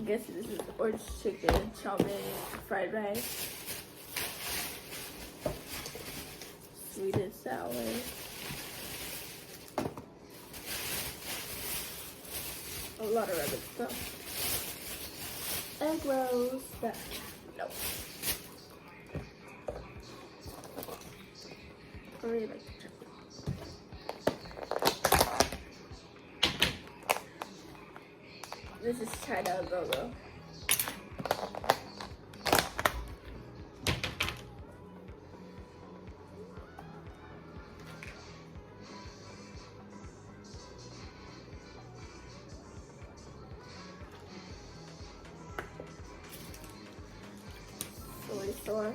guess this is orange chicken, chow mein, fried rice, sweet and sour, a lot of other stuff, egg rolls, but no. I really like the chicken. This is China A GoGo. Soy sauce.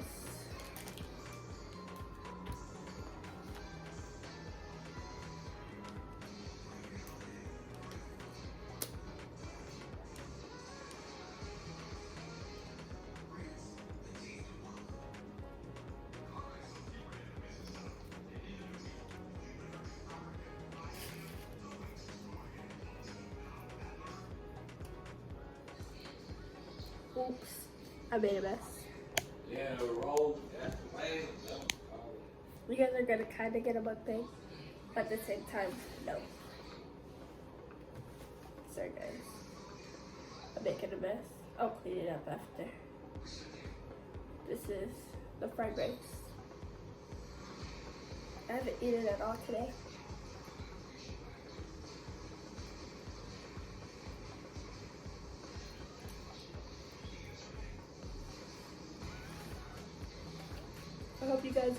Oops, I made a mess. Yeah, roll. That's the way. You guys are gonna kind of get a mukbang, but at the same time, no. Sorry guys, I'm making a mess. I'll clean it up after. This is the fried rice. I haven't eaten at all today. I hope you guys'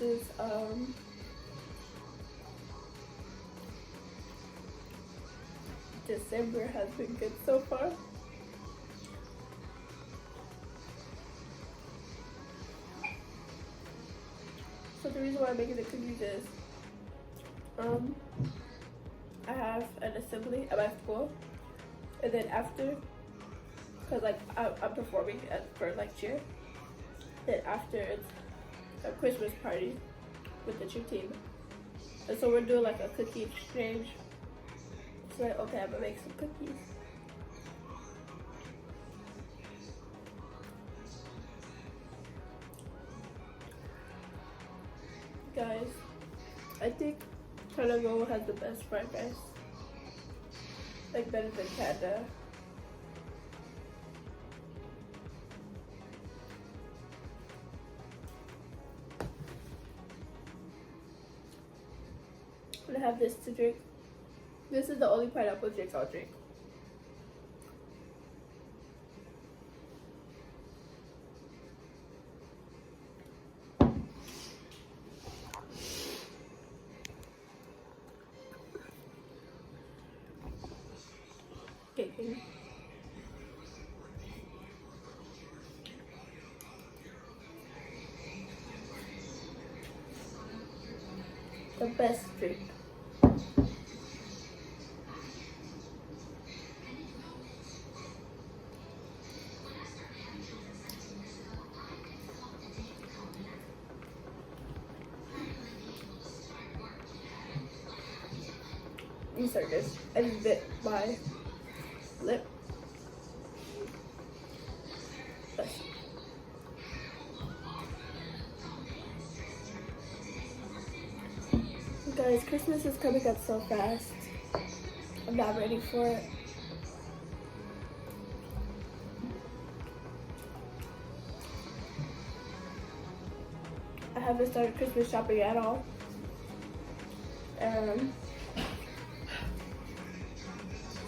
December has been good so far. So the reason why I'm making the cookies is I have an assembly at my school, and then after, because like I'm performing for like cheer, then after it's a Christmas party with the cheer team, and so we're doing like a cookie exchange. So like, okay, I'm gonna make some cookies. Guys, I think China A GoGo has the best fried rice, like better than Tanajah. I'm gonna have this to drink. This is the only pineapple drink I'll drink. Okay. The best drink. I'm sorry guys, I just bit my lip. Guys, Christmas is coming up so fast. I'm not ready for it. I haven't started Christmas shopping at all.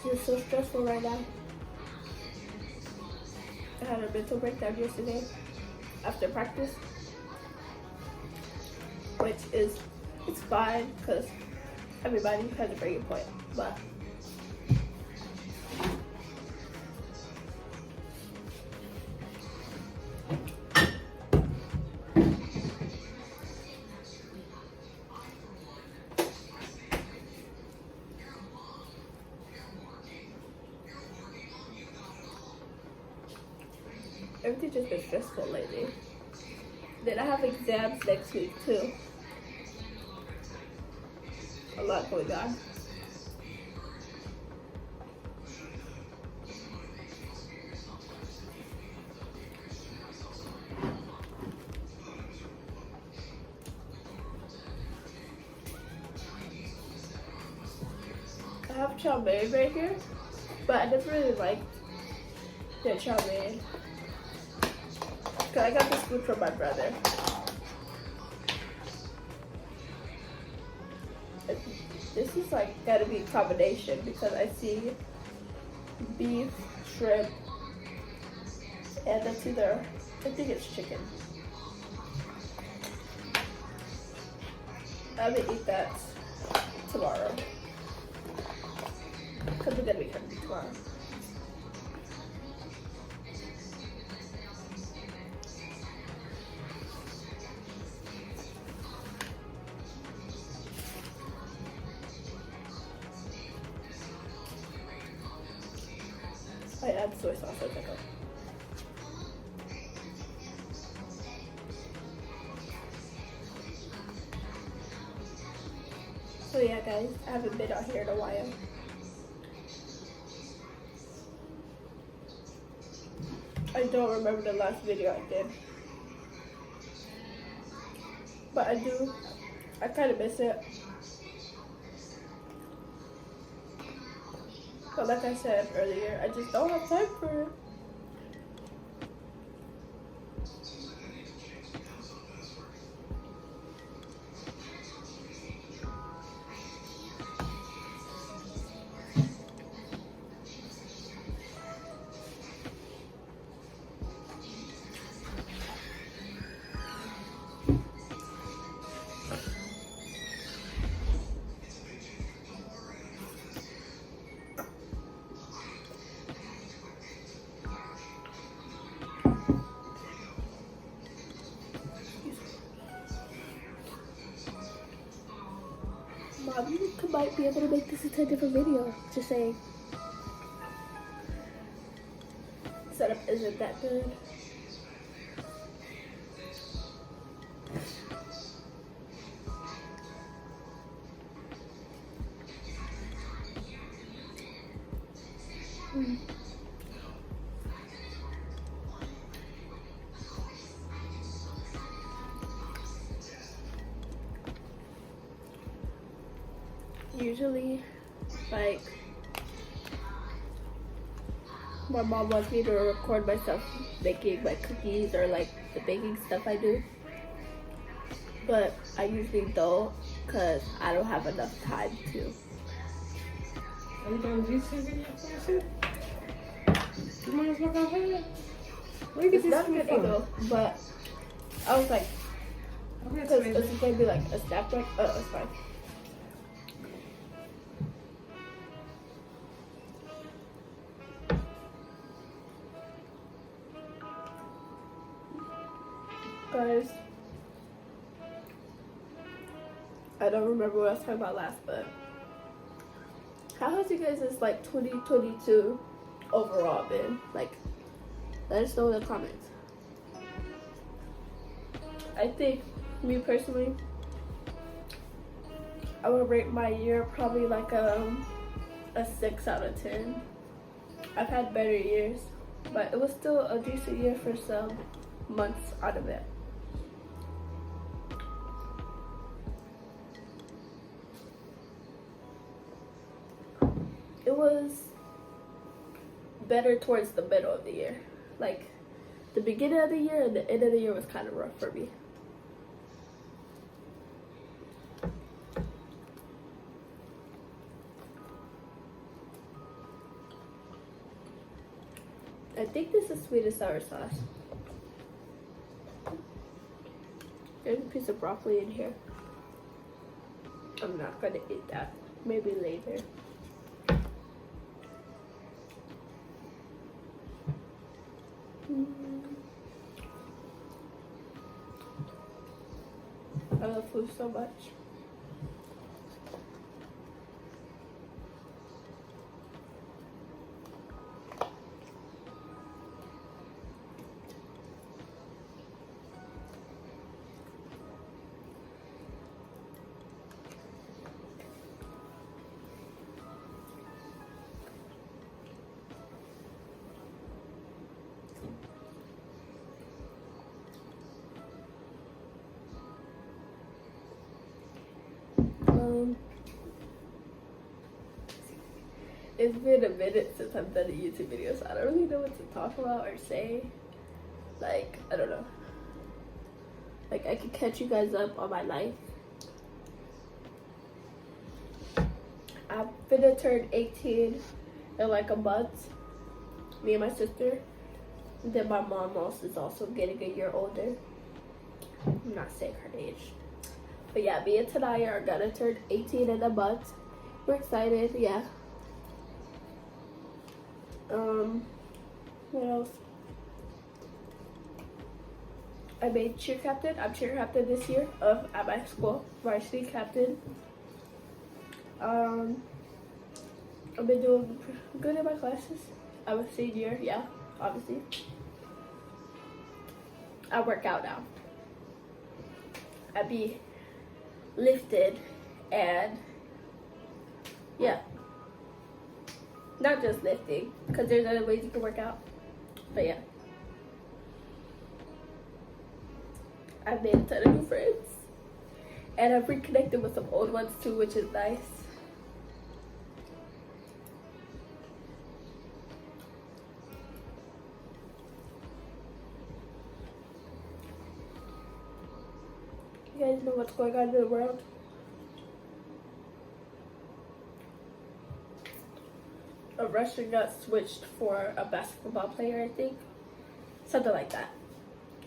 It's just so stressful right now. I had a mental breakdown yesterday after practice, which is, it's fine because everybody has a breaking point, but everything's just been stressful lately. Then I have exams next week too. A lot going on. have chow mein right here, but I never really liked their chow mein. Cause I got this food from my brother. This is like gotta be a combination because I see beef, shrimp, and it's either, I think it's chicken. I'm gonna eat that tomorrow because we're gonna be hungry tomorrow. I add soy sauce as I go. So yeah guys, I haven't been out here in a while. I don't remember the last video I did. But I kind of miss it. But like I said earlier, I just don't have time for it. Mom, you might be able to make this into a different video. Just saying. Setup isn't that good. Usually, like, my mom wants me to record myself making my cookies or like the baking stuff I do, but I usually don't because I don't have enough time to. Are you doing this video? You might as well go ahead. Where did It's this not come good from? angle, but I was like, Okay, because it's going to be like a snap back. Oh, it's fine. Guys, I don't remember what I was talking about last, but how has you guys' like 2022 overall been? Like, let us know in the comments. I think, me personally, I would rate my year probably like a 6 out of 10. I've had better years, but it was still a decent year for some months out of it. It was better towards the middle of the year. Like, the beginning of the year and the end of the year was kind of rough for me. I think this is sweet and sour sauce. There's a piece of broccoli in here. I'm not gonna eat that. Maybe later. I love food so much. it's been a minute since I've done a YouTube video, so I don't really know what to talk about or say. Like, I don't know. Like, I could catch you guys up on my life. I'm finna turn 18 in like a month. Me and my sister. And then my mom also is also getting a year older. I'm not saying her age. But yeah, me and Tanajah are gonna turn 18 in a month. We're excited, yeah. What else? I made cheer captain. I'm cheer captain this year at my school, varsity captain. I've been doing good in my classes. I'm a senior, yeah, obviously. I work out now. I be lifted and yeah. Not just lifting, because there's other ways you can work out. But yeah. I've made a ton of new friends. And I've reconnected with some old ones too, which is nice. You guys know what's going on in the world? A Russian got switched for a basketball player, I think. Something like that.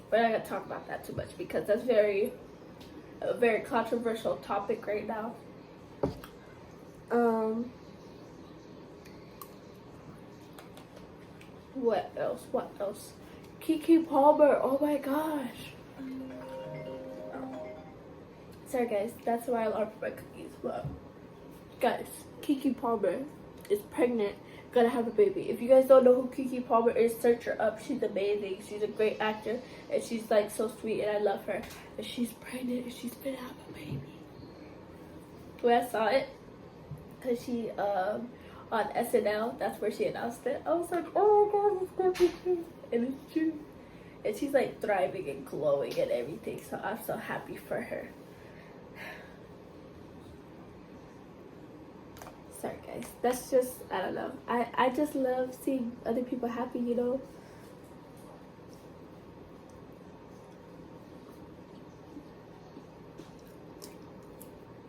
We're not gonna talk about that too much because that's a very controversial topic right now. What else? What else? Kiki Palmer, oh my gosh. Sorry guys, that's why I love my cookies. But guys, Kiki Palmer is pregnant, gonna have a baby. If you guys don't know who Kiki Palmer is, search her up. She's amazing. She's a great actor, and she's like so sweet, and I love her. And she's pregnant, and she's gonna have a baby. When I saw it, cause she on SNL, that's where she announced it. I was like, oh my god, it's gonna be true, and it's true. And she's like thriving and glowing and everything. So I'm so happy for her. Sorry guys, that's just, I don't know. I just love seeing other people happy, you know.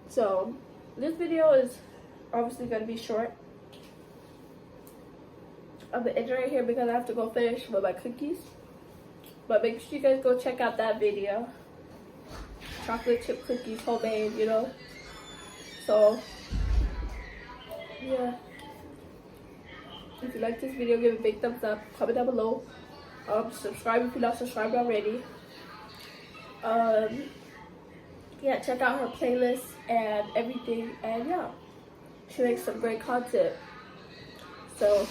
So this video is obviously gonna be short. I'm gonna end right here because I have to go finish with my cookies. But make sure you guys go check out that video. Chocolate chip cookies, homemade, you know. So yeah, if you like this video, give it a big thumbs up, comment down below, subscribe if you're not subscribed already. Yeah, check out her playlist and everything, and yeah, she makes some great content. So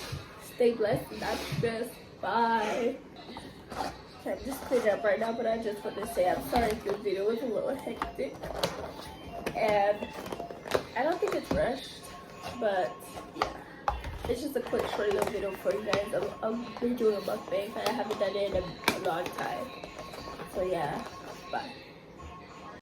stay blessed, and that's just bye. Okay, I'm just cleaning up right now, but I just want to say I'm sorry if this video was a little hectic, and I don't think it's rushed. But yeah, it's just a quick short little video for you guys. I'm doing a mukbang. I haven't done it in a long time. So yeah, bye.